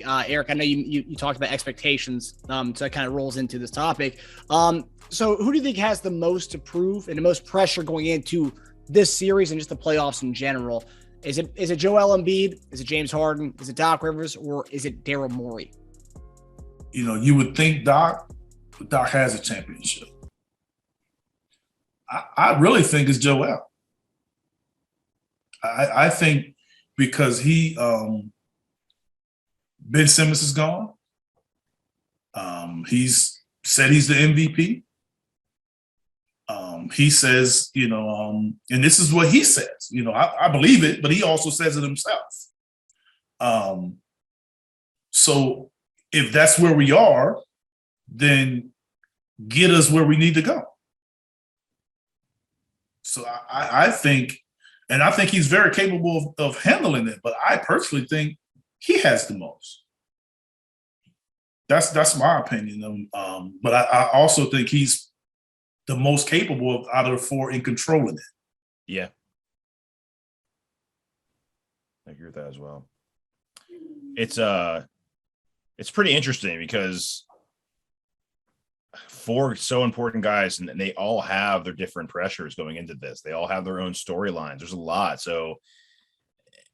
Eric, I know you talked about expectations, so that kind of rolls into this topic. So who do you think has the most to prove and the most pressure going into this series and just the playoffs in general? Is it Joel Embiid? Is it James Harden? Is it Doc Rivers? Or is it Daryl Morey? You would think Doc, but Doc has a championship. I really think it's Joel. I think because Ben Simmons is gone. He's said he's the MVP. He says, and this is what he says. I Bleav it, but he also says it himself. So if that's where we are, then get us where we need to go. So I think, and I think he's very capable of handling it, but I personally think he has the most. That's my opinion. But I also think he's the most capable out of the four in controlling it. Yeah. I agree with that as well. It's pretty interesting because four so important guys, and they all have their different pressures going into this. They all have their own storylines. There's a lot. So,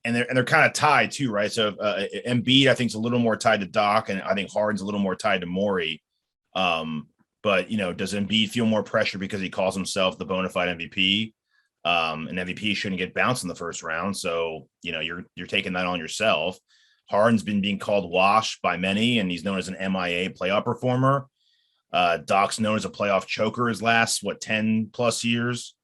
and they're kind of tied too, right? So Embiid, I think, is a little more tied to Doc, and I think Harden's a little more tied to Morey. But does Embiid feel more pressure because he calls himself the bona fide MVP? And MVP shouldn't get bounced in the first round. So, you're taking that on yourself. Harden's been being called washed by many, and he's known as an MIA playoff performer. Doc's known as a playoff choker his last, 10 plus years.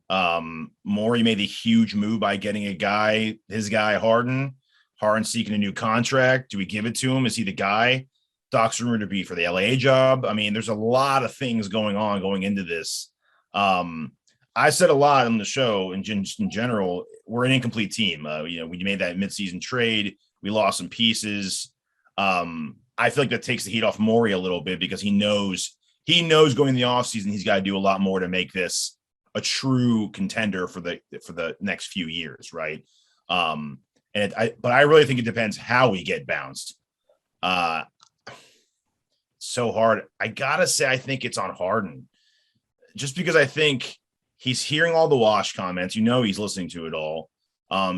Morey made the huge move by getting his guy Harden. Harden's seeking a new contract. Do we give it to him? Is he the guy? Doc's rumored to be for the LA job. I mean, there's a lot of things going on going into this. I said a lot on the show in general. We're an incomplete team. We made that midseason trade. We lost some pieces. I feel like that takes the heat off Morey a little bit because he knows going in the offseason he's got to do a lot more to make this a true contender for the next few years, right? But I really think it depends how we get bounced. So hard. I gotta say, I think it's on Harden, just because I think he's hearing all the wash comments. He's listening to it all.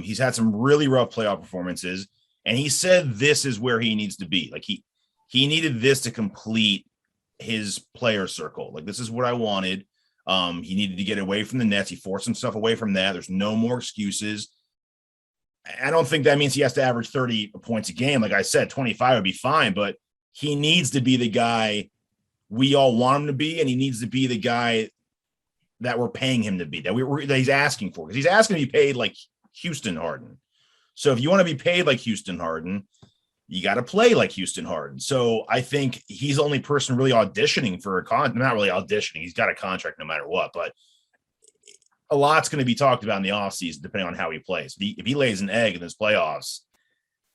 He's had some really rough playoff performances, and he said this is where he needs to be. Like he needed this to complete his player circle. Like, this is what I wanted. He needed to get away from the Nets. He forced himself away from that. There's no more excuses. I don't think that means he has to average 30 points a game. Like I said, 25 would be fine, but he needs to be the guy we all want him to be, and he needs to be the guy that we're paying him to be, that he's asking for, because he's asking to be paid like Houston Harden. So if you want to be paid like Houston Harden, you got to play like Houston Harden. So I think he's the only person really auditioning for not really auditioning. He's got a contract no matter what, but a lot's going to be talked about in the offseason depending on how he plays. If he lays an egg in this playoffs,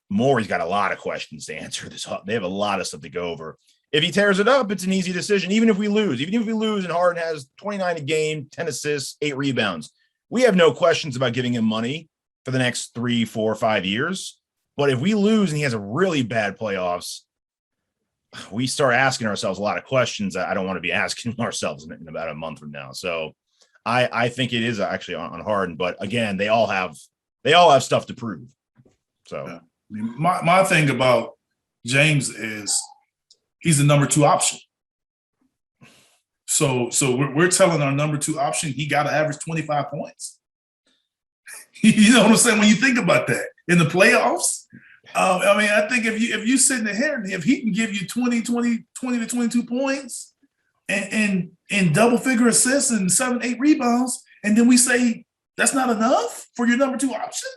Morey's got a lot of questions to answer. They have a lot of stuff to go over. If he tears it up, it's an easy decision. Even if we lose and Harden has 29 a game, 10 assists, 8 rebounds, we have no questions about giving him money for the next 3, 4, 5 years. But if we lose and he has a really bad playoffs, we start asking ourselves a lot of questions that I don't want to be asking ourselves in about a month from now. So I think it is actually on Harden. But again, they all have stuff to prove. So. Yeah. My thing about James is he's the number 2 option. So we're telling our number 2 option he got to average 25 points. You know what I'm saying? When you think about that in the playoffs, I think if you sitting there, if he can give you 20 to 22 points and double figure assists and 7, 8 rebounds, and then we say that's not enough for your number 2 option,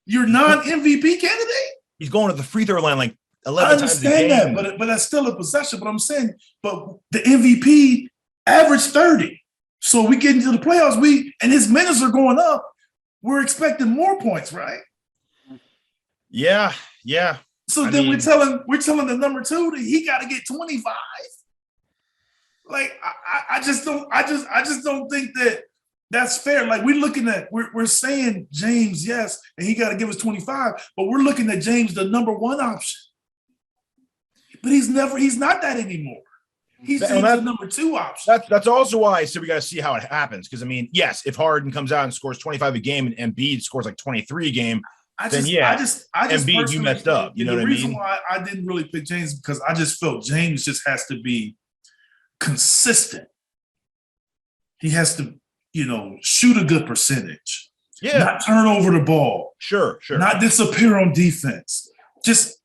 your non-MVP candidate? He's going to the free throw line like 11 times a game. I understand that, but that's still a possession. But I'm saying, but the MVP averaged 30. So we get into the playoffs, and his minutes are going up. We're expecting more points, right? Yeah. So we're telling the number 2 that he got to get 25. Like I just don't think that that's fair. Like we're saying James, yes, and he got to give us 25, but we're looking at James, the number 1 option. but he's not that anymore. He's the number 2 option. That's also why I said we got to see how it happens. Because, I mean, yes, if Harden comes out and scores 25 a game and Embiid scores like 23 a game, Embiid, you messed up. You know what I mean? The reason why I didn't really pick James because I just felt James just has to be consistent. He has to, shoot a good percentage. Yeah. Not turn over the ball. Sure. Not disappear on defense. Just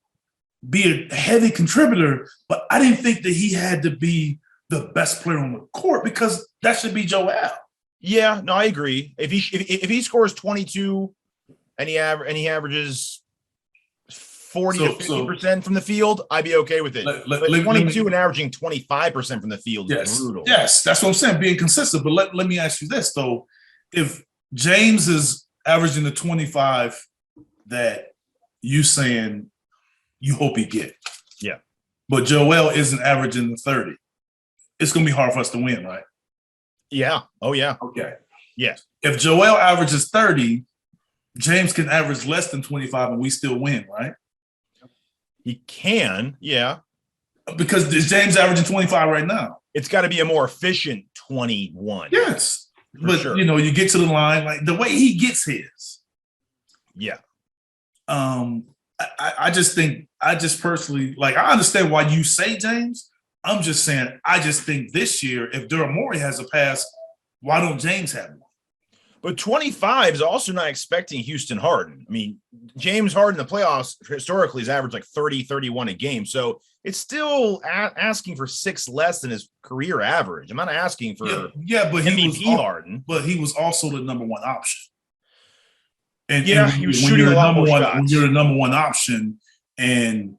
be a heavy contributor. But I didn't think that he had to be the best player on the court because that should be Joel. Yeah, no, I agree. If he scores 22 and he averages 40 to 50% from the field, I'd be okay with it. But 22 and averaging 25% from the field is brutal. Yes, that's what I'm saying, being consistent. But let me ask you this, though. If James is averaging the 25 that you saying you hope he get. Yeah. But Joel isn't averaging the 30. It's going to be hard for us to win, right? Yeah. Oh, yeah. Okay. Yeah. If Joel averages 30, James can average less than 25 and we still win, right? He can, yeah. Because James averaging 25 right now. It's got to be a more efficient 21. Yes. But, sure. You get to the line, like the way he gets his. Yeah. I just personally, like, I understand why you say James. I'm just saying, I just think this year, if Morey has a pass, why don't James have one? But 25 is also not expecting Houston Harden. I mean, James Harden in the playoffs historically has averaged like 30, 31 a game. So it's still asking for 6 less than his career average. I'm not asking for but MVP Harden. But he was also the number 1 option. And he was shooting a lot more shots. When you're the number 1 option and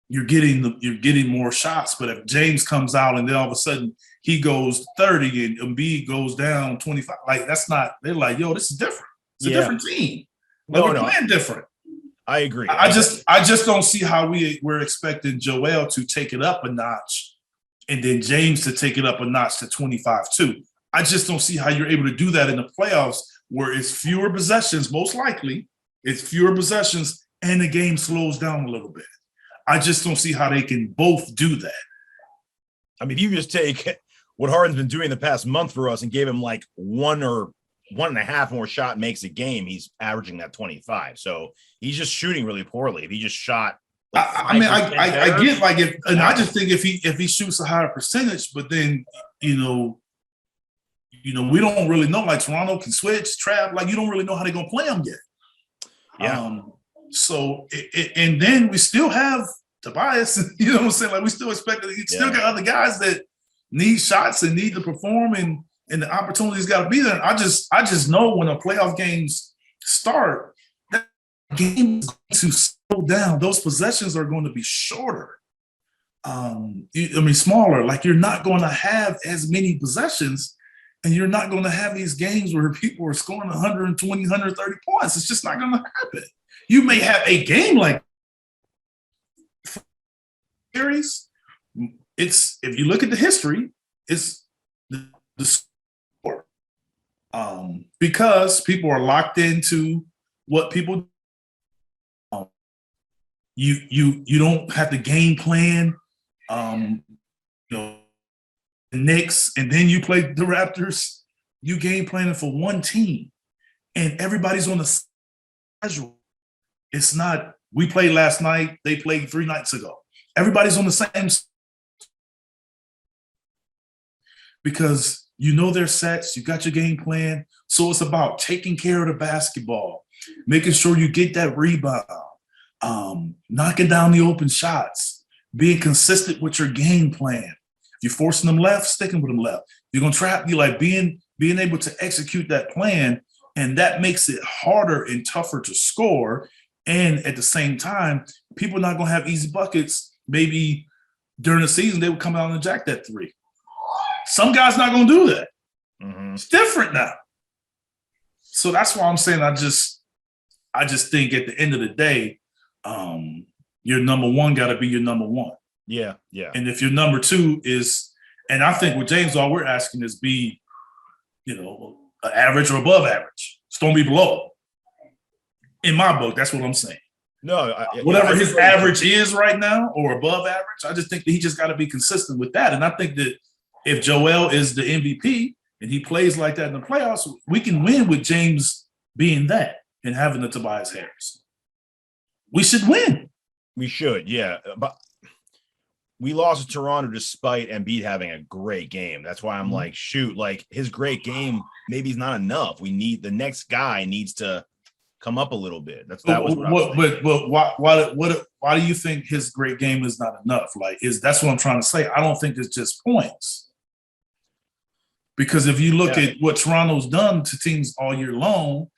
you're getting more shots. But if James comes out and then all of a sudden he goes 30 and Embiid goes down 25, like that's not. They're like, yo, this is different. It's a different team. Like we're playing different. I agree. I just don't see how we're expecting Joel to take it up a notch and then James to take it up a notch to 25 too. I just don't see how you're able to do that in the playoffs where it's fewer possessions, most likely. It's fewer possessions and the game slows down a little bit. I just don't see how they can both do that. I mean, if you just take what Harden's been doing the past month for us and gave him like 1 or 1.5 more shot makes a game, he's averaging that 25. So he's just shooting really poorly. If he just shot, like I get like if, and I just think if he shoots a higher percentage, but then we don't really know. Like Toronto can switch, trap. Like you don't really know how they're gonna play them yet. Yeah. So and then we still have Tobias. You know what I'm saying? Like we still expect that. You still got other guys that need shots and need to perform, and the opportunities got to be there. I just know when the playoff games start, that game is going to slow down. Those possessions are going to be shorter. Smaller. Like you're not going to have as many possessions, and you're not going to have these games where people are scoring 120, 130 points. It's just not going to happen. You may have a game like series. It's if you look at the history, it's the score. Because people are locked into what people. You don't have to game plan. The Knicks, and then you play the Raptors. You game planning for one team, and everybody's on the schedule. It's not we played last night. They played 3 nights ago. Everybody's on the same because you know their sets. You got your game plan. So it's about taking care of the basketball, making sure you get that rebound, knocking down the open shots, being consistent with your game plan. If you're forcing them left, sticking with them left. If you're gonna trap, you like being able to execute that plan, and that makes it harder and tougher to score. And at the same time, people are not gonna have easy buckets. Maybe during the season they would come out and jack that 3. Some guys not gonna do that. Mm-hmm. It's different now. So that's why I'm saying I just think at the end of the day, your number 1 got to be your number 1. Yeah, yeah. And if your number 2 is, and I think with James, all we're asking is be, an average or above average. Just don't be below. In my book, that's what I'm saying. No, whatever his average is right now or above average, I just think that he just got to be consistent with that. And I think that if Joel is the MVP and he plays like that in the playoffs, we can win with James being that and having the Tobias Harris. We should win. We should, yeah. But we lost to Toronto despite Embiid having a great game. That's why I'm like, shoot, like his great game maybe is not enough. We need the next guy needs to come up a little bit. That was why do you think his great game is not enough? Like, that's what I'm trying to say. I don't think it's just points. Because if you look at what Toronto's done to teams all year long,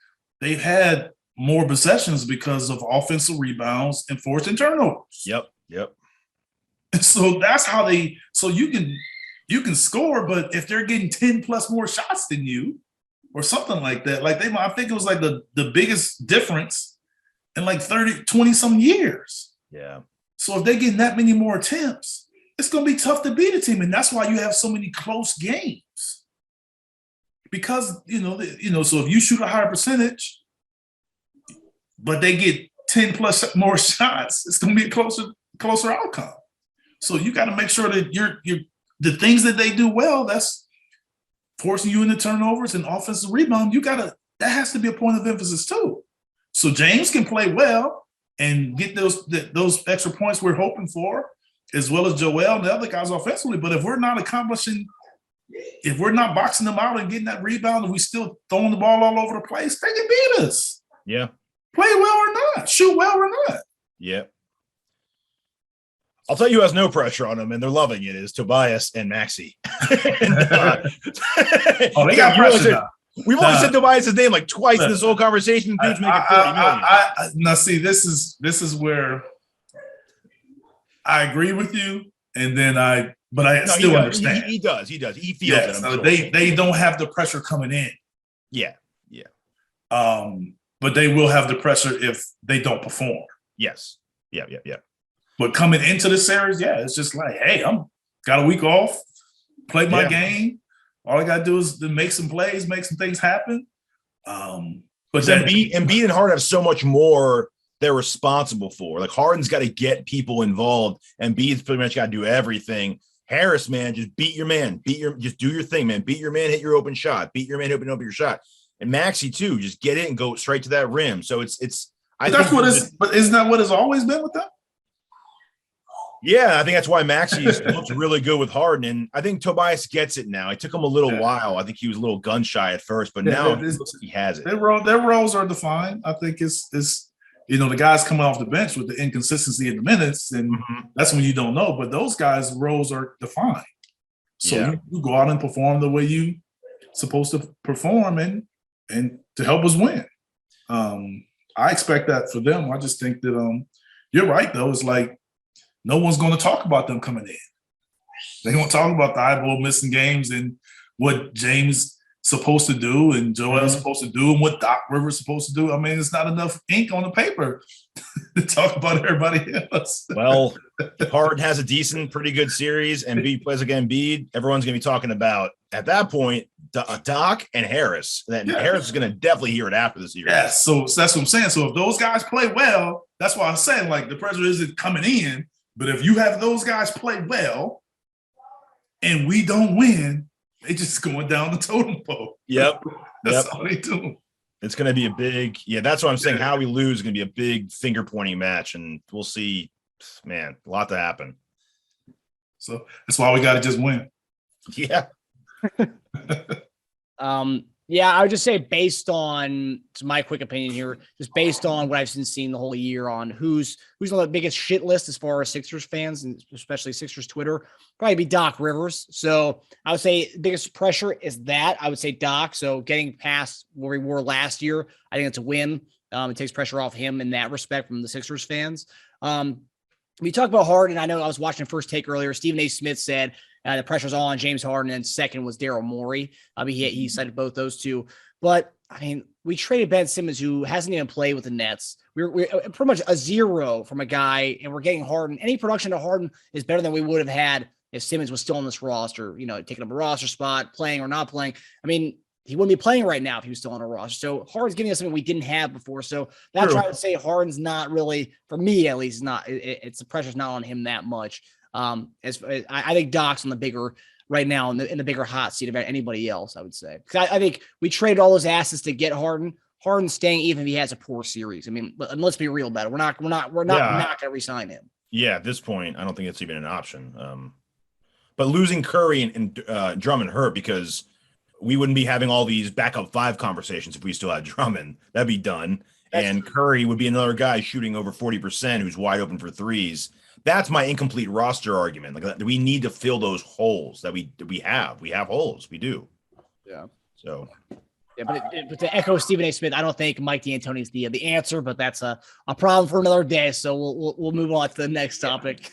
they've had more possessions because of offensive rebounds and forcing turnovers. Yep. And so that's how so you can score, but if they're getting 10 plus more shots than you or something like that, like I think it was like the biggest difference in like 20 some years. Yeah. So if they're getting that many more attempts, it's going to be tough to beat a team. And that's why you have so many close games. Because, so if you shoot a higher percentage, but they get 10 plus more shots, it's going to be a closer outcome. So you got to make sure that you're the things that they do well, that's forcing you into turnovers and offensive rebound. That has to be a point of emphasis too. So James can play well and get those extra points we're hoping for, as well as Joel and the other guys offensively. But if we're not boxing them out and getting that rebound, and we still throwing the ball all over the place, they can beat us. Yeah. Play well or not, shoot well or not. Yeah. I'll tell you who has no pressure on them, and they're loving it, is Tobias and Maxey. They got pressure now. We've only said Tobias' name like twice in this whole conversation. Dude's making $40 million. Now, see, this is where I agree with you, and then I still understand. He does. He feels it. So they don't have the pressure coming in. Yeah. But they will have the pressure if they don't perform. Yes. Yeah. But coming into the series, it's just like, hey, I'm got a week off, play my game. All I got to do is make some plays, make some things happen. But Embiid and Harden have so much more they're responsible for. Like Harden's got to get people involved. Embiid's pretty much got to do everything. Harris, man, just beat your man. Just do your thing, man. Beat your man, hit your open shot. Beat your man, open your shot. And Maxey too, just get it and go straight to that rim. So but isn't that what it's always been with them? Yeah, I think that's why Maxey looks really good with Harden, and I think Tobias gets it now. It took him a little while. I think he was a little gun shy at first, but now it looks like he has it. Their roles are defined. I think it's the guys coming off the bench with the inconsistency in the minutes, and that's when you don't know. But those guys' roles are defined. So you go out and perform the way you supposed to perform, and to help us win. I expect that for them. I just think that you're right though. It's like, no one's going to talk about them coming in. They're going to talk about the eyeball missing games and what James supposed to do and Joel's supposed to do and what Doc Rivers supposed to do. I mean, it's not enough ink on the paper to talk about everybody else. Well, if Harden has a decent, pretty good series and Embiid plays against Embiid, everyone's going to be talking about, at that point, Doc and Harris. Then Harris is going to definitely hear it after this year. Yeah, so that's what I'm saying. So if those guys play well, that's why I'm saying, like, the pressure isn't coming in. But if you have those guys play well and we don't win, they just going down the totem pole. Yep. That's all they do. It's going to be a big – that's what I'm saying. How we lose is going to be a big finger-pointing match, and we'll see, man, a lot to happen. So that's why we got to just win. Yeah. I would just say based on, it's my quick opinion here, just based on what I've been seeing the whole year on who's on the biggest shit list as far as Sixers fans, and especially Sixers Twitter, probably be Doc Rivers. So I would say biggest pressure is that. I would say Doc. So getting past where we were last year, I think it's a win. It takes pressure off him in that respect from the Sixers fans. We talk about Harden. I know I was watching First Take earlier. Stephen A. Smith said the pressure's all on James Harden, and second was Daryl Morey. He cited both those two. But, we traded Ben Simmons, who hasn't even played with the Nets. We're pretty much a zero from a guy, and we're getting Harden. Any production to Harden is better than we would have had if Simmons was still on this roster, taking up a roster spot, playing or not playing. he wouldn't be playing right now if he was still on a roster. So Harden's giving us something we didn't have before. So that's why I would say Harden's not really, for me at least, it's the pressure's not on him that much. I think Doc's on the bigger right now in the bigger hot seat about anybody else, I would say. Because I think we traded all those assets to get Harden. Harden's staying even if he has a poor series. I mean, let's be real about it. We're not going to re-sign him. Yeah, at this point, I don't think it's even an option. But losing Curry and Drummond hurt because we wouldn't be having all these backup 5 conversations if we still had Drummond. That'd be done. And Curry would be another guy shooting over 40% who's wide open for threes. That's my incomplete roster argument. Like, we need to fill those holes that we have. We have holes. We do. Yeah. So. Yeah, but to echo Stephen A. Smith, I don't think Mike D'Antoni is the answer, but that's a problem for another day. So we'll move on to the next topic.